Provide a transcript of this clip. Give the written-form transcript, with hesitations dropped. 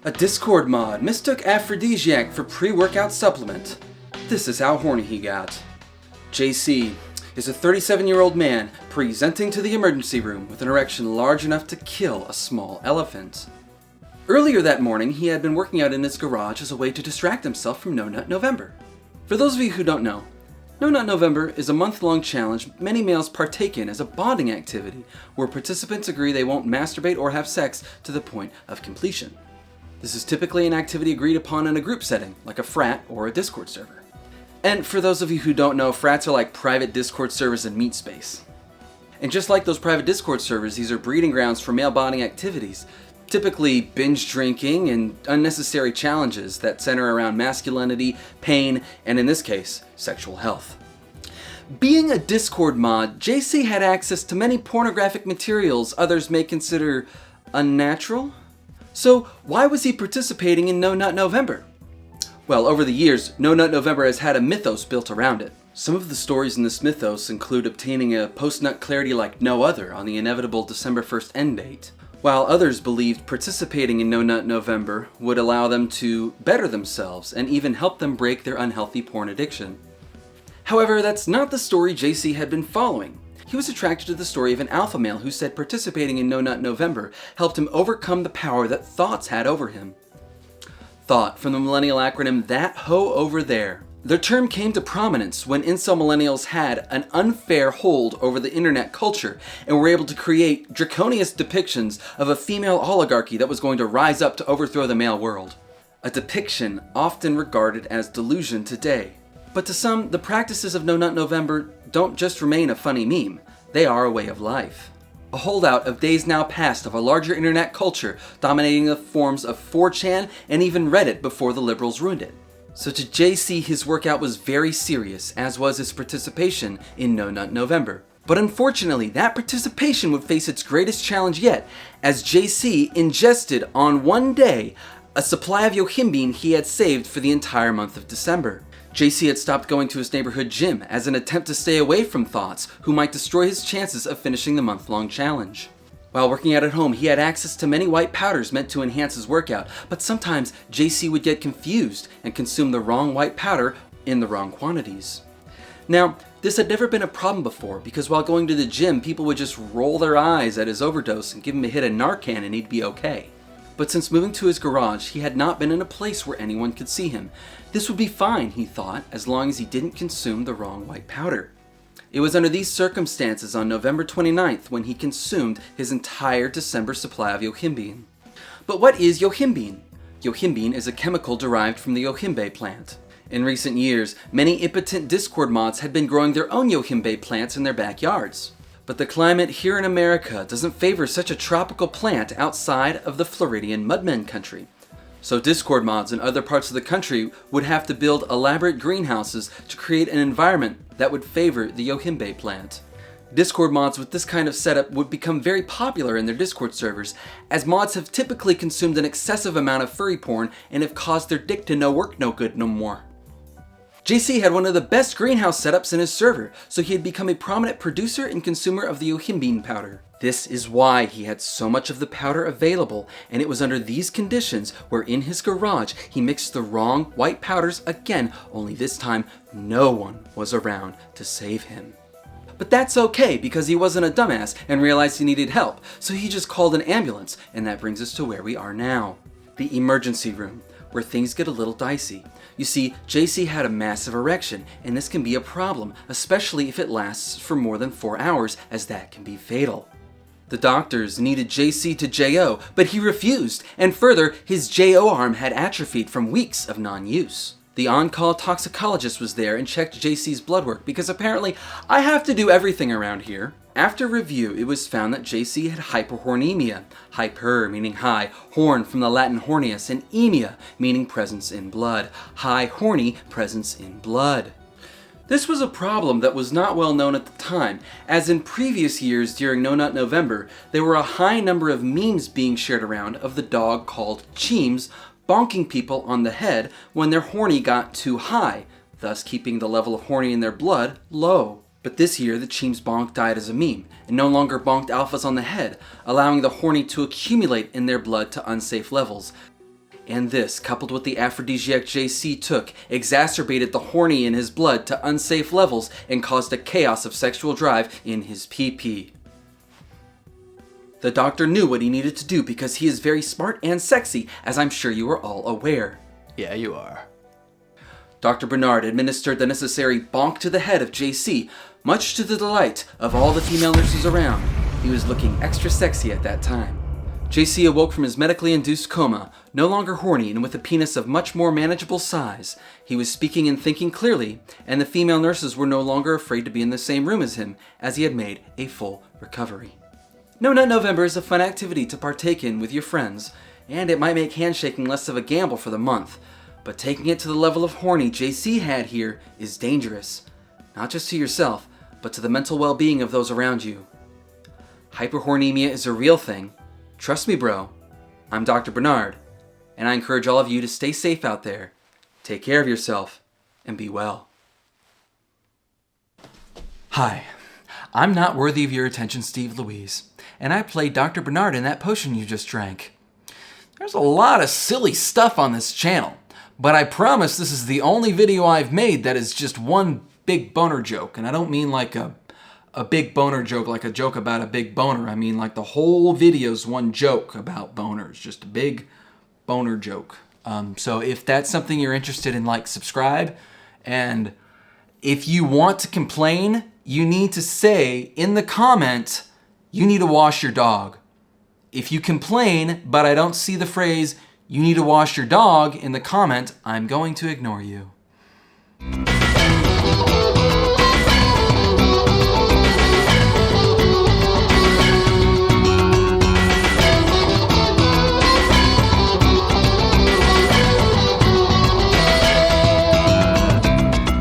A Discord mod mistook Aphrodisiac for pre-workout supplement. This is how horny he got. JC is a 37-year-old man presenting to the emergency room with an erection large enough to kill a small elephant. Earlier that morning, he had been working out in his garage as a way to distract himself from No Nut November. For those of you who don't know, No Nut November is a month-long challenge many males partake in as a bonding activity where participants agree they won't masturbate or have sex to the point of completion. This is typically an activity agreed upon in a group setting, like a frat or a Discord server. And for those of you who don't know, frats are like private Discord servers in meat space. And just like those private Discord servers, these are breeding grounds for male bonding activities, typically binge drinking and unnecessary challenges that center around masculinity, pain, and in this case, sexual health. Being a Discord mod, JC had access to many pornographic materials others may consider unnatural. So why was he participating in No Nut November? Well, over the years, No Nut November has had a mythos built around it. Some of the stories in this mythos include obtaining a post-nut clarity like no other on the inevitable December 1st end date, while others believed participating in No Nut November would allow them to better themselves and even help them break their unhealthy porn addiction. However, that's not the story JC had been following. He was attracted to the story of an alpha male who said participating in No Nut November helped him overcome the power that thoughts had over him. Thought, from the millennial acronym That Ho Over There. The term came to prominence when incel millennials had an unfair hold over the internet culture and were able to create draconian depictions of a female oligarchy that was going to rise up to overthrow the male world. A depiction often regarded as delusion today. But to some, the practices of No Nut November don't just remain a funny meme, they are a way of life. A holdout of days now past of a larger internet culture dominating the forms of 4chan and even Reddit before the liberals ruined it. So to JC, his workout was very serious, as was his participation in No Nut November. But unfortunately, that participation would face its greatest challenge yet, as JC ingested on one day a supply of yohimbine he had saved for the entire month of December. JC had stopped going to his neighborhood gym as an attempt to stay away from thoughts who might destroy his chances of finishing the month-long challenge. While working out at home, he had access to many white powders meant to enhance his workout, but sometimes JC would get confused and consume the wrong white powder in the wrong quantities. Now, this had never been a problem before because while going to the gym, people would just roll their eyes at his overdose and give him a hit of Narcan and he'd be okay. But since moving to his garage, he had not been in a place where anyone could see him. This would be fine, he thought, as long as he didn't consume the wrong white powder. It was under these circumstances on November 29th when he consumed his entire December supply of yohimbine. But what is yohimbine? Yohimbine is a chemical derived from the yohimbine plant. In recent years, many impotent Discord mods had been growing their own yohimbine plants in their backyards. But the climate here in America doesn't favor such a tropical plant outside of the Floridian Mudmen country. So Discord mods in other parts of the country would have to build elaborate greenhouses to create an environment that would favor the yohimbine plant. Discord mods with this kind of setup would become very popular in their Discord servers, as mods have typically consumed an excessive amount of furry porn and have caused their dick to no work no good no more. JC had one of the best greenhouse setups in his server, so he had become a prominent producer and consumer of the yohimbine powder. This is why he had so much of the powder available, and it was under these conditions where in his garage he mixed the wrong white powders again, only this time no one was around to save him. But that's okay because he wasn't a dumbass and realized he needed help, so he just called an ambulance, and that brings us to where we are now. The emergency room, where things get a little dicey. You see, JC had a massive erection, and this can be a problem, especially if it lasts for more than 4 hours, as that can be fatal. The doctors needed JC to JO, but he refused, and further, his JO arm had atrophied from weeks of non-use. The on-call toxicologist was there and checked JC's blood work because apparently I have to do everything around here. After review, it was found that JC had hyperhornemia. Hyper meaning high, horn from the Latin horneus, and emia meaning presence in blood. High horny presence in blood. This was a problem that was not well known at the time, as in previous years during No Nut November, there were a high number of memes being shared around of the dog called Cheems bonking people on the head when their horny got too high, thus keeping the level of horny in their blood low. But this year, the Cheems bonk died as a meme, and no longer bonked alphas on the head, allowing the horny to accumulate in their blood to unsafe levels. And this, coupled with the aphrodisiac JC took, exacerbated the horny in his blood to unsafe levels and caused a chaos of sexual drive in his PP. The doctor knew what he needed to do because he is very smart and sexy, as I'm sure you are all aware. Yeah, you are. Dr. Bernard administered the necessary bonk to the head of JC, much to the delight of all the female nurses around. He was looking extra sexy at that time. JC awoke from his medically induced coma, no longer horny and with a penis of much more manageable size. He was speaking and thinking clearly, and the female nurses were no longer afraid to be in the same room as him, as he had made a full recovery. No Nut November is a fun activity to partake in with your friends, and it might make handshaking less of a gamble for the month, but taking it to the level of horny JC had here is dangerous, not just to yourself, but to the mental well-being of those around you. Hyperhornemia is a real thing. Trust me, bro. I'm Dr. Bernard, and I encourage all of you to stay safe out there, take care of yourself, and be well. Hi, I'm not worthy of your attention, Steve Louise, and I played Dr. Bernard in that potion you just drank. There's a lot of silly stuff on this channel, but I promise this is the only video I've made that is just one big boner joke, and I don't mean like a big boner joke, like a joke about a big boner. I mean like the whole video's one joke about boners, just a big boner joke. So if that's something you're interested in, like, subscribe, and if you want to complain, you need to say in the comment, you need to wash your dog. If you complain, but I don't see the phrase, you need to wash your dog in the comment, I'm going to ignore you.